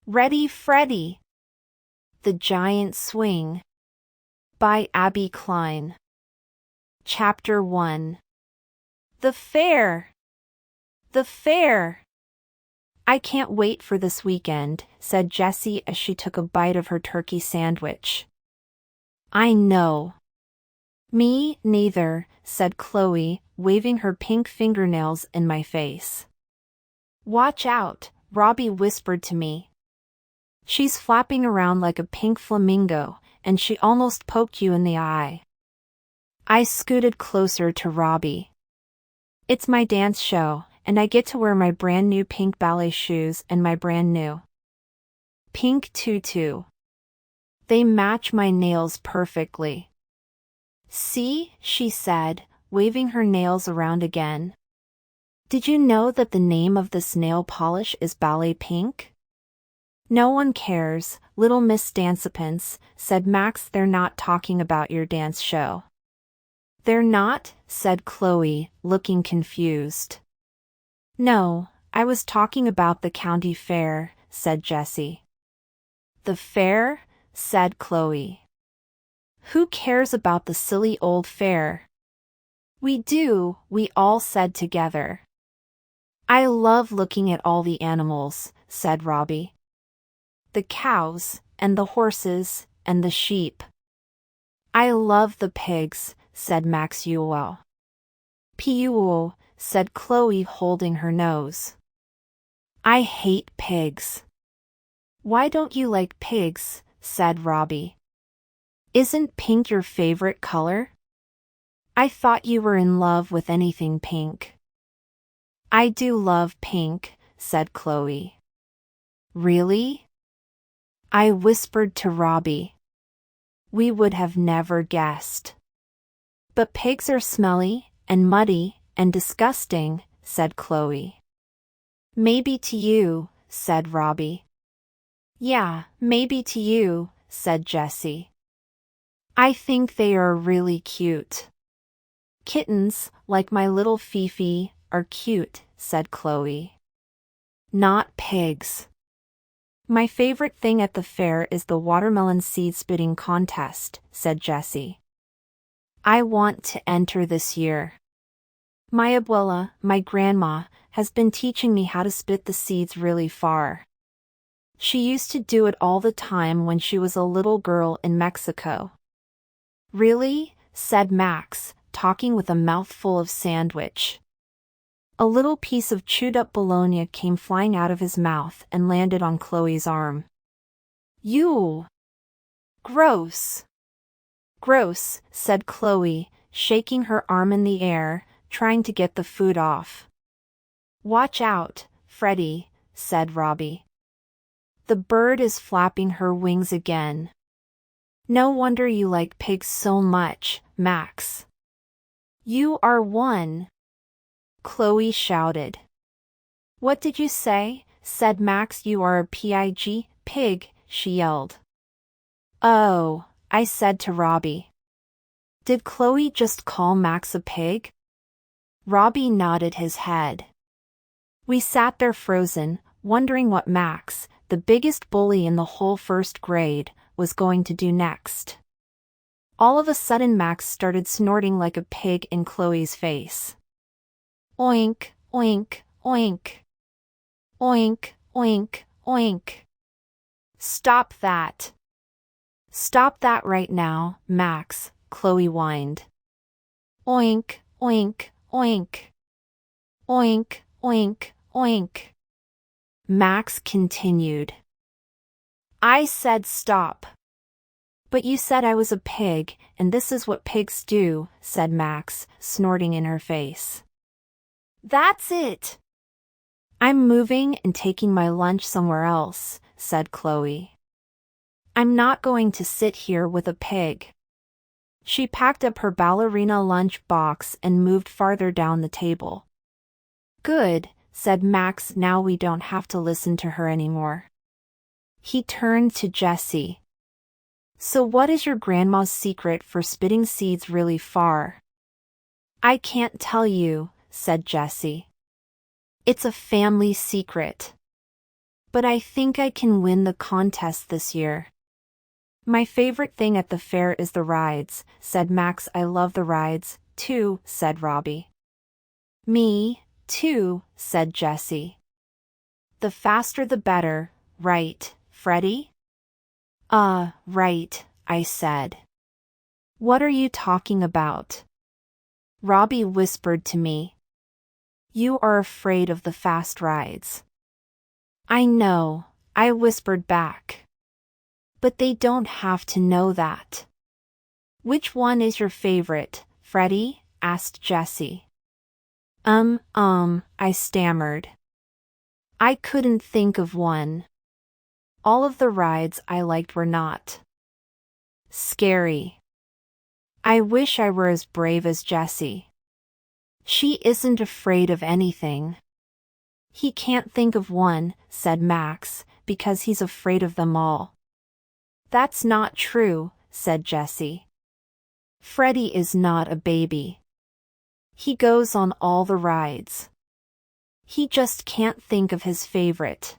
Ready, Freddy. The Giant Swing by Abby Klein. Chapter 1. The Fair. The Fair. I can't wait for this weekend, said Jessie as she took a bite of her turkey sandwich. I know. Me neither, said Chloe, waving her pink fingernails in my face. Watch out, Robbie whispered to me. She's flapping around like a pink flamingo, and she almost poked you in the eye. I scooted closer to Robbie. It's my dance show, and I get to wear my brand new pink ballet shoes and my brand new pink tutu. They match my nails perfectly. See, she said, waving her nails around again. Did you know that the name of this nail polish is ballet pink? No one cares, little Miss Dancipants, said Max. They're not talking about your dance show. They're not, said Chloe, looking confused. No, I was talking about the county fair, said Jessie. The fair? Said Chloe. Who cares about the silly old fair? We do, we all said together. I love looking at all the animals, said Robbie. The cows, and the horses, and the sheep. I love the pigs, said Max Ewell. P-U-O, said Chloe, holding her nose. I hate pigs. Why don't you like pigs? Said Robbie. Isn't pink your favorite color? I thought you were in love with anything pink. I do love pink, said Chloe. Really? I whispered to Robbie. We would have never guessed. But pigs are smelly, and muddy, and disgusting, said Chloe. Maybe to you, said Robbie. Yeah, maybe to you, said Jessie. I think they are really cute. Kittens, like my little Fifi, are cute, said Chloe. Not pigs. My favorite thing at the fair is the watermelon seed spitting contest, said Jessie. I want to enter this year. My abuela, my grandma, has been teaching me how to spit the seeds really far. She used to do it all the time when she was a little girl in Mexico. Really? Said Max, talking with a mouthful of sandwich. A little piece of chewed-up bologna came flying out of his mouth and landed on Chloe's arm. You! Gross! Gross, said Chloe, shaking her arm in the air, trying to get the food off. Watch out, Freddy, said Robbie. The bird is flapping her wings again. No wonder you like pigs so much, Max. You are one. Chloe shouted. What did you say? Said Max. You are a pig, pig, she yelled. Oh, I said to Robbie. Did Chloe just call Max a pig? Robbie nodded his head. We sat there frozen, wondering what Max, the biggest bully in the whole first grade, was going to do next. All of a sudden Max started snorting like a pig in Chloe's face. Oink, oink, oink. Oink, oink, oink. Stop that. Stop that right now, Max, Chloe whined. Oink, oink, oink. Oink, oink, oink. Max continued. I said stop. But you said I was a pig, and this is what pigs do, said Max, snorting in her face. That's it. I'm moving and taking my lunch somewhere else, said Chloe. I'm not going to sit here with a pig. She packed up her ballerina lunch box and moved farther down the table. Good, said Max. Now we don't have to listen to her anymore. He turned to Jessie. So what is your grandma's secret for spitting seeds really far? I can't tell you, said Jessie. It's a family secret. But I think I can win the contest this year. My favorite thing at the fair is the rides, said Max. I love the rides, too, said Robbie. Me, too, said Jessie. The faster the better, right, Freddy? Right, I said. What are you talking about? Robbie whispered to me. You are afraid of the fast rides. I know, I whispered back. But they don't have to know that. Which one is your favorite, Freddy? Asked Jessie. I stammered. I couldn't think of one. All of the rides I liked were not scary. I wish I were as brave as Jessie. She isn't afraid of anything. He can't think of one, said Max, because he's afraid of them all. That's not true, said Jessie. Freddy is not a baby. He goes on all the rides. He just can't think of his favorite.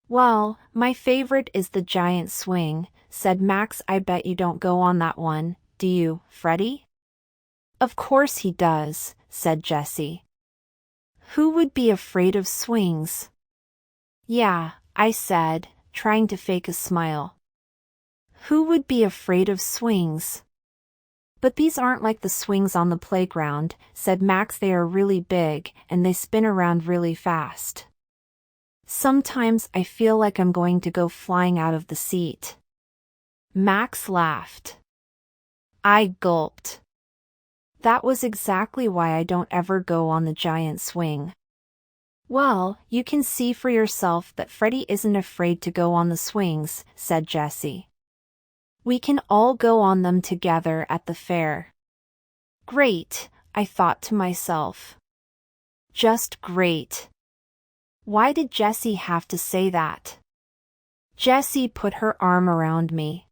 Well, my favorite is the giant swing, said Max. I bet you don't go on that one, do you, Freddy? Of course he does, said Jessie. Who would be afraid of swings? Yeah, I said, trying to fake a smile. Who would be afraid of swings? But these aren't like the swings on the playground, said Max. They are really big, and they spin around really fast. Sometimes I feel like I'm going to go flying out of the seat. Max laughed. I gulped. That was exactly why I don't ever go on the giant swing. Well, you can see for yourself that Freddy isn't afraid to go on the swings, said Jessie. We can all go on them together at the fair. Great, I thought to myself. Just great. Why did Jessie have to say that? Jessie put her arm around me.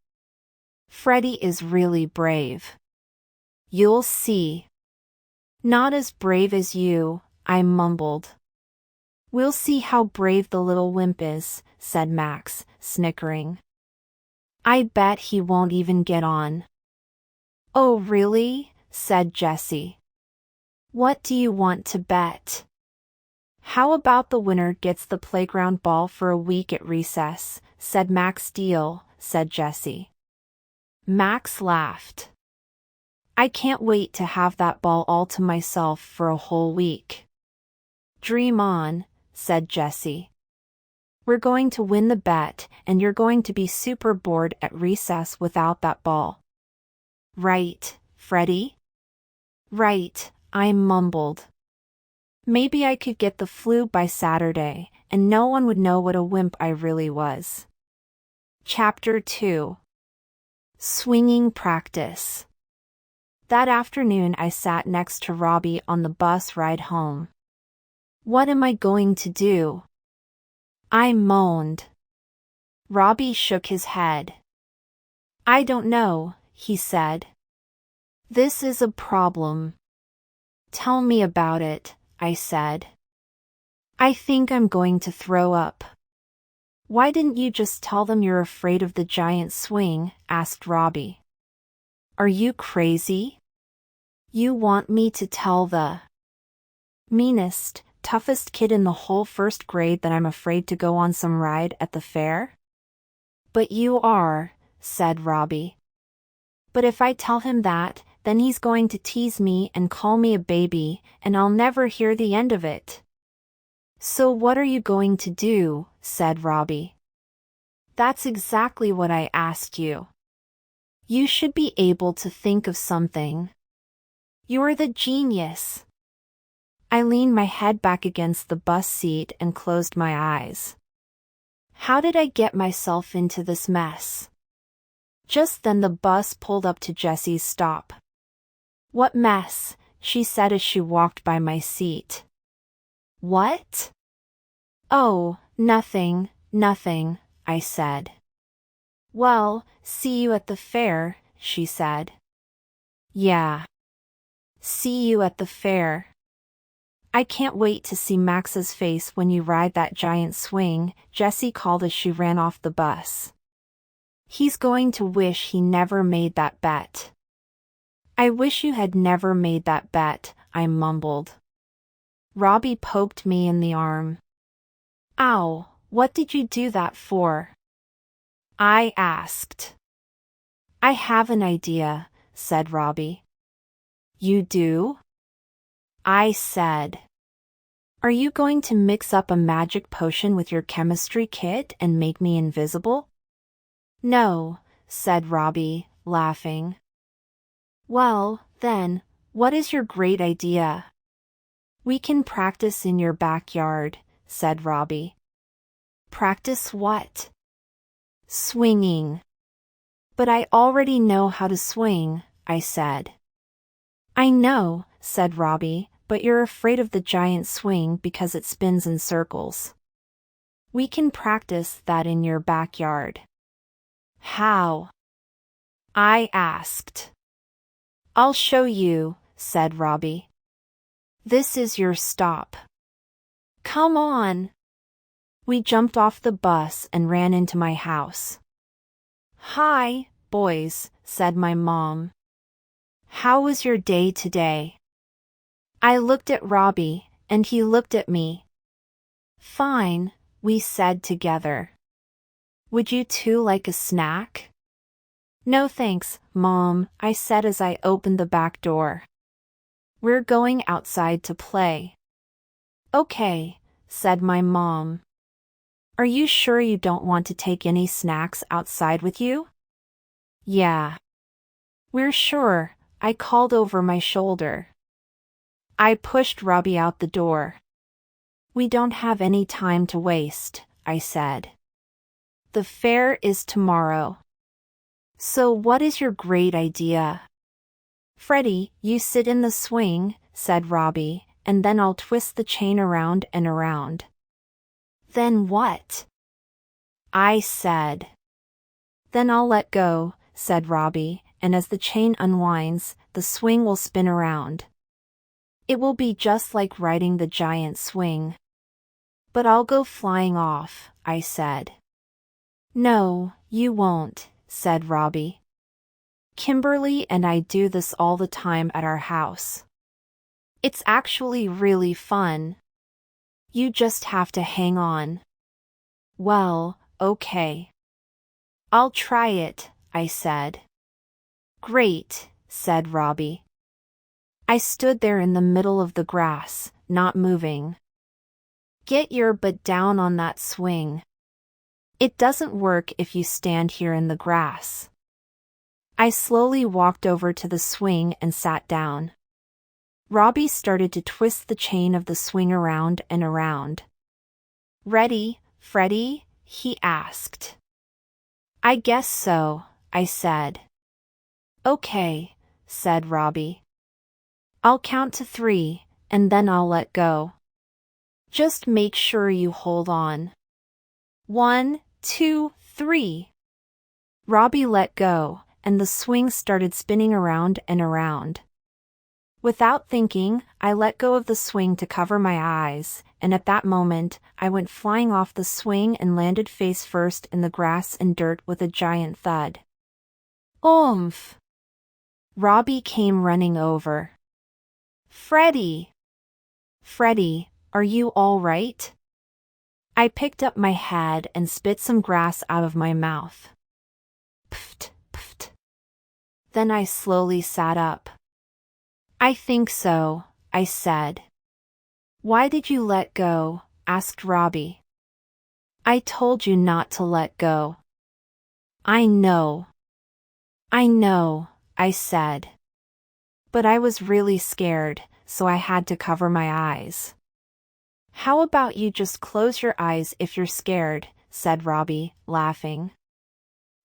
Freddy is really brave. You'll see. Not as brave as you, I mumbled. We'll see how brave the little wimp is, said Max, snickering. I bet he won't even get on. Oh really? Said Jessie. What do you want to bet? How about the winner gets the playground ball for a week at recess, said Max. Deal, said Jessie. Max laughed. I can't wait to have that ball all to myself for a whole week. Dream on, said Jessie. We're going to win the bet, and you're going to be super bored at recess without that ball. Right, Freddy? Right, I mumbled. Maybe I could get the flu by Saturday, and no one would know what a wimp I really was. Chapter 2. Swinging Practice. That afternoon I sat next to Robbie on the bus ride home. What am I going to do? I moaned. Robbie shook his head. I don't know, he said. This is a problem. Tell me about it, I said. I think I'm going to throw up. Why didn't you just tell them you're afraid of the giant swing? Asked Robbie. Are you crazy? You want me to tell the meanest, toughest kid in the whole first grade that I'm afraid to go on some ride at the fair? But you are, said Robbie. But if I tell him that, then he's going to tease me and call me a baby, and I'll never hear the end of it. So what are you going to do? Said Robbie. That's exactly what I asked you. You should be able to think of something. You're the genius. I leaned my head back against the bus seat and closed my eyes. How did I get myself into this mess? Just then the bus pulled up to Jessie's stop. What mess? She said as she walked by my seat. What? Oh, nothing, I said. Well, see you at the fair, she said. Yeah. See you at the fair. I can't wait to see Max's face when you ride that giant swing, Jessie called as she ran off the bus. He's going to wish he never made that bet. I wish you had never made that bet, I mumbled. Robbie poked me in the arm. Ow, what did you do that for? I asked. I have an idea, said Robbie. You do? I said. Are you going to mix up a magic potion with your chemistry kit and make me invisible? No, said Robbie, laughing. Well, then, what is your great idea? We can practice in your backyard, said Robbie. Practice what? Swinging. But I already know how to swing, I said. I know, said Robbie, but you're afraid of the giant swing because it spins in circles. We can practice that in your backyard. How? I asked. I'll show you, said Robbie. This is your stop. Come on. We jumped off the bus and ran into my house. Hi, boys, said my mom. How was your day today? I looked at Robbie, and he looked at me. Fine, we said together. Would you two like a snack? No thanks, Mom, I said as I opened the back door. We're going outside to play. Okay, said my mom. Are you sure you don't want to take any snacks outside with you? Yeah. We're sure, I called over my shoulder. I pushed Robbie out the door. We don't have any time to waste, I said. The fair is tomorrow. So what is your great idea? Freddy, you sit in the swing, said Robbie, and then I'll twist the chain around and around. Then what? I said. Then I'll let go, said Robbie, and as the chain unwinds, the swing will spin around. It will be just like riding the giant swing. But I'll go flying off, I said. No, you won't, said Robbie. Kimberly and I do this all the time at our house. It's actually really fun. You just have to hang on. Well, okay. I'll try it, I said. Great, said Robbie. I stood there in the middle of the grass, not moving. Get your butt down on that swing. It doesn't work if you stand here in the grass. I slowly walked over to the swing and sat down. Robbie started to twist the chain of the swing around and around. Ready, Freddy? He asked. I guess so, I said. Okay, said Robbie. I'll count to 3, and then I'll let go. Just make sure you hold on. 1, 2, 3. Robbie let go, and the swing started spinning around and around. Without thinking, I let go of the swing to cover my eyes, and at that moment, I went flying off the swing and landed face first in the grass and dirt with a giant thud. Oomph! Robbie came running over. Freddy! Freddy, are you all right? I picked up my head and spit some grass out of my mouth. Pft, pft. Then I slowly sat up. I think so, I said. Why did you let go? Asked Robbie. I told you not to let go. I know. I know, I said. But I was really scared, so I had to cover my eyes. How about you just close your eyes if you're scared, said Robbie, laughing.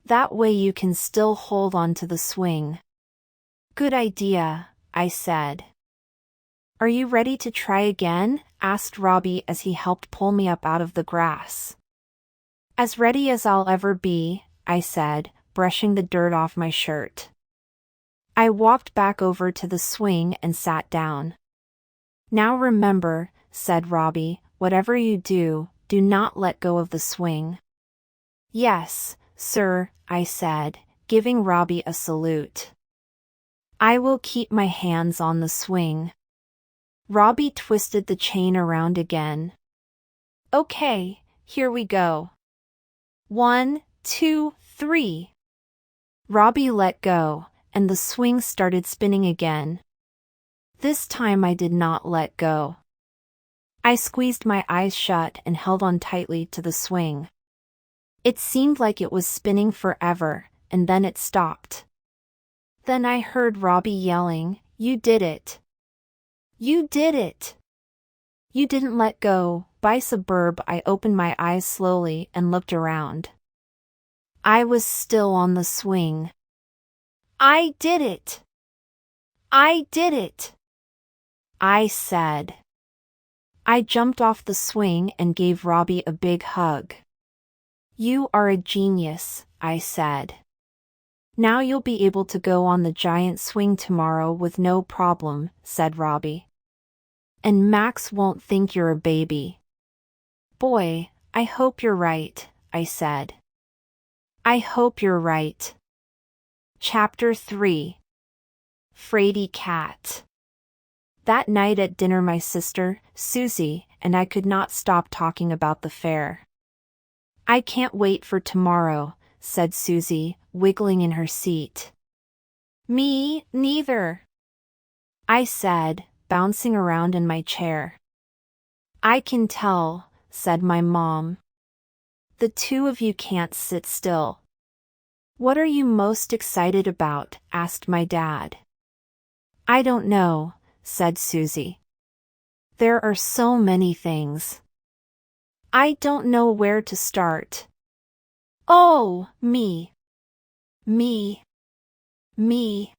That way you can still hold on to the swing. Good idea, I said. Are you ready to try again? Asked Robbie as he helped pull me up out of the grass. As ready as I'll ever be, I said, brushing the dirt off my shirt. I walked back over to the swing and sat down. Now remember, said Robbie, whatever you do, do not let go of the swing. Yes, sir, I said, giving Robbie a salute. I will keep my hands on the swing. Robbie twisted the chain around again. Okay, here we go. 1, 2, 3. Robbie let go, and the swing started spinning again. This time I did not let go. I squeezed my eyes shut and held on tightly to the swing. It seemed like it was spinning forever, and then it stopped. Then I heard Robbie yelling, "You did it! You did it! You didn't let go." By suburb, I opened my eyes slowly and looked around. I was still on the swing. I did it! I did it! I said. I jumped off the swing and gave Robbie a big hug. You are a genius, I said. Now you'll be able to go on the giant swing tomorrow with no problem, said Robbie. And Max won't think you're a baby. Boy, I hope you're right, I said. I hope you're right. Chapter 3. Fraidy Cat. That night at dinner my sister, Susie, and I could not stop talking about the fair. I can't wait for tomorrow, said Susie, wiggling in her seat. Me neither, I said, bouncing around in my chair. I can tell, said my mom. The two of you can't sit still. What are you most excited about? Asked my dad. I don't know, said Susie. There are so many things. I don't know where to start. Oh, me. Me. Me.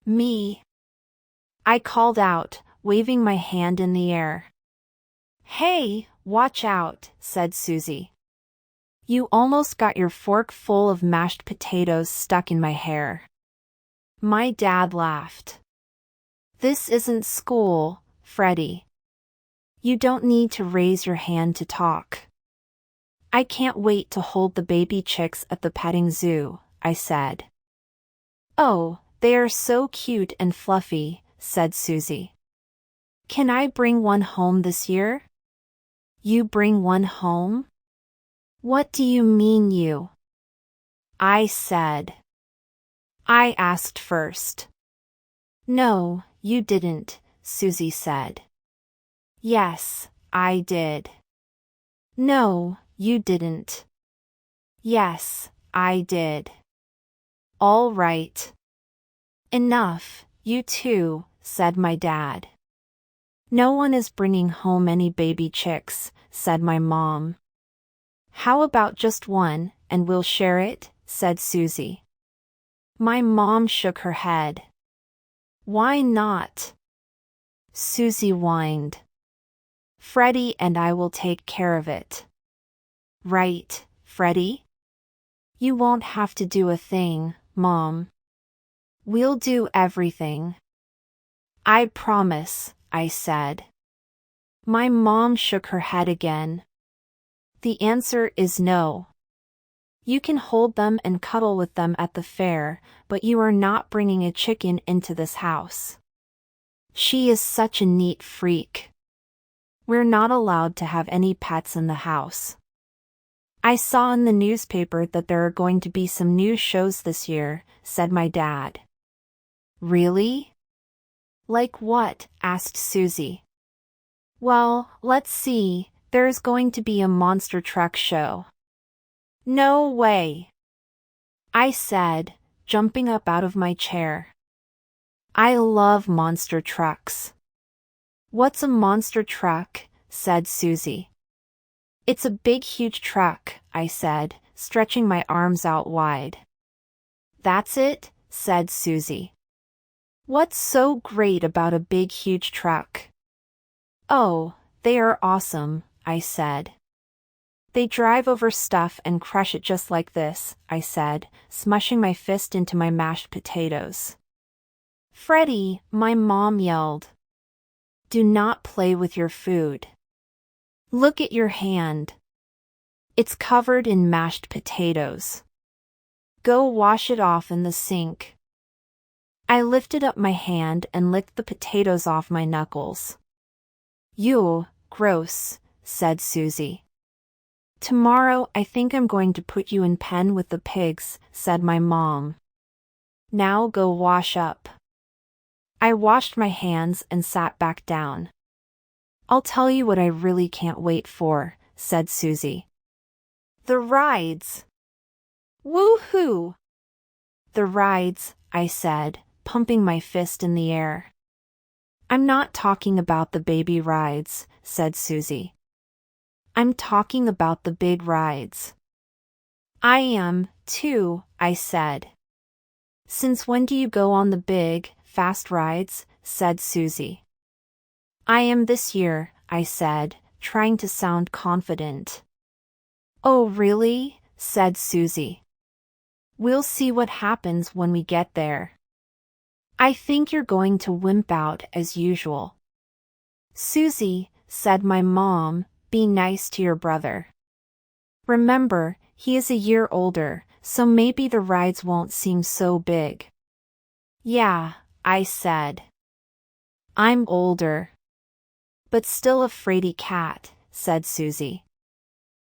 Me. I called out, waving my hand in the air. Hey, watch out, said Susie. You almost got your fork full of mashed potatoes stuck in my hair. My dad laughed. This isn't school, Freddy. You don't need to raise your hand to talk. I can't wait to hold the baby chicks at the petting zoo, I said. Oh, they are so cute and fluffy, said Susie. Can I bring one home this year? You bring one home? What do you mean you? I said. I asked first. No, you didn't, Susie said. Yes, I did. No, you didn't. Yes, I did. All right. Enough, you two, said my dad. No one is bringing home any baby chicks, said my mom. How about just one, and we'll share it, said Susie. My mom shook her head. Why not? Susie whined. Freddy and I will take care of it. Right, Freddy? You won't have to do a thing, Mom. We'll do everything. I promise, I said. My mom shook her head again. The answer is no. You can hold them and cuddle with them at the fair, but you are not bringing a chicken into this house. She is such a neat freak. We're not allowed to have any pets in the house. I saw in the newspaper that there are going to be some new shows this year, said my dad. Really? Like what? Asked Susie. Well, let's see, there's going to be a monster truck show. No way, I said, jumping up out of my chair. I love monster trucks. What's a monster truck? Said Susie. It's a big huge truck, I said, stretching my arms out wide. That's it, said Susie. What's so great about a big huge truck? Oh, they are awesome, I said. They drive over stuff and crush it just like this, I said, smushing my fist into my mashed potatoes. Freddy, my mom yelled. Do not play with your food. Look at your hand. It's covered in mashed potatoes. Go wash it off in the sink. I lifted up my hand and licked the potatoes off my knuckles. Ew, gross, said Susie. Tomorrow I think I'm going to put you in pen with the pigs, said my mom. Now go wash up. I washed my hands and sat back down. I'll tell you what I really can't wait for, said Susie. The rides. Woo-hoo! The rides, I said, pumping my fist in the air. I'm not talking about the baby rides, said Susie. I'm talking about the big rides. I am, too, I said. Since when do you go on the big, fast rides? Said Susie. I am this year, I said, trying to sound confident. Oh really? Said Susie. We'll see what happens when we get there. I think you're going to wimp out as usual. Susie, said my mom, be nice to your brother. Remember, he is a year older, so maybe the rides won't seem so big. Yeah, I said. I'm older. But still a fraidy cat, said Susie.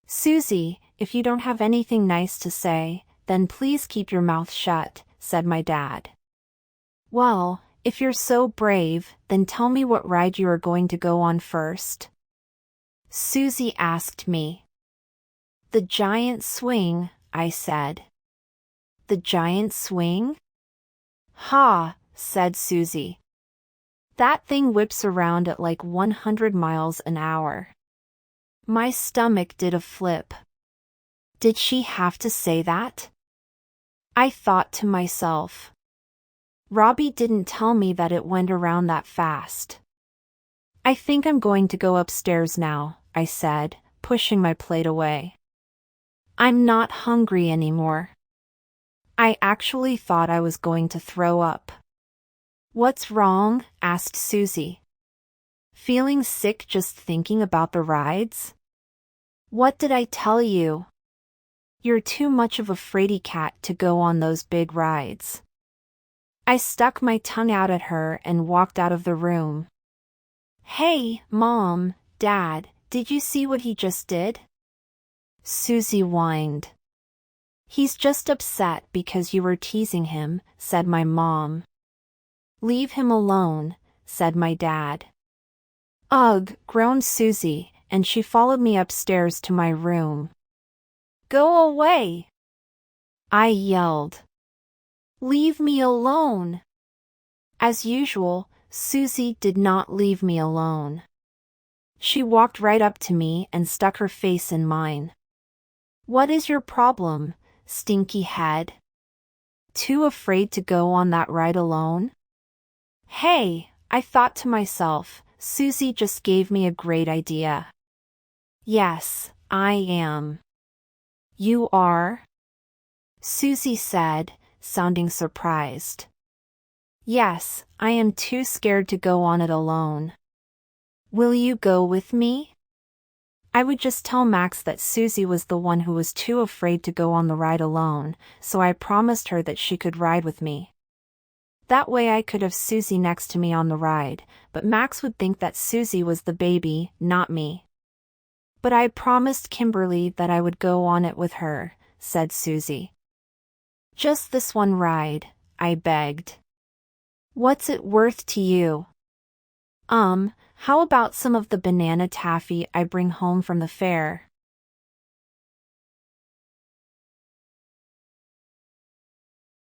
Susie, if you don't have anything nice to say, then please keep your mouth shut, said my dad. Well, if you're so brave, then tell me what ride you are going to go on first. Susie asked me. The giant swing, I said. The giant swing? Ha, said Susie. That thing whips around at like 100 miles an hour. My stomach did a flip. Did she have to say that? I thought to myself. Robbie didn't tell me that it went around that fast. I think I'm going to go upstairs now, I said, pushing my plate away. I'm not hungry anymore. I actually thought I was going to throw up. What's wrong? Asked Susie. Feeling sick just thinking about the rides? What did I tell you? You're too much of a fraidy cat to go on those big rides. I stuck my tongue out at her and walked out of the room. Hey, Mom, Dad, did you see what he just did? Susie whined. He's just upset because you were teasing him, said my mom. Leave him alone, said my dad. Ugh, groaned Susie, and she followed me upstairs to my room. Go away! I yelled. Leave me alone! As usual, Susie did not leave me alone. She walked right up to me and stuck her face in mine. What is your problem, stinky head? Too afraid to go on that ride alone? Hey, I thought to myself, Susie just gave me a great idea. Yes, I am. You are? Susie said, sounding surprised. Yes, I am too scared to go on it alone. Will you go with me? I would just tell Max that Susie was the one who was too afraid to go on the ride alone, so I promised her that she could ride with me. That way I could have Susie next to me on the ride, but Max would think that Susie was the baby, not me. But I promised Kimberly that I would go on it with her, said Susie. Just this one ride, I begged. What's it worth to you? How about some of the banana taffy I bring home from the fair?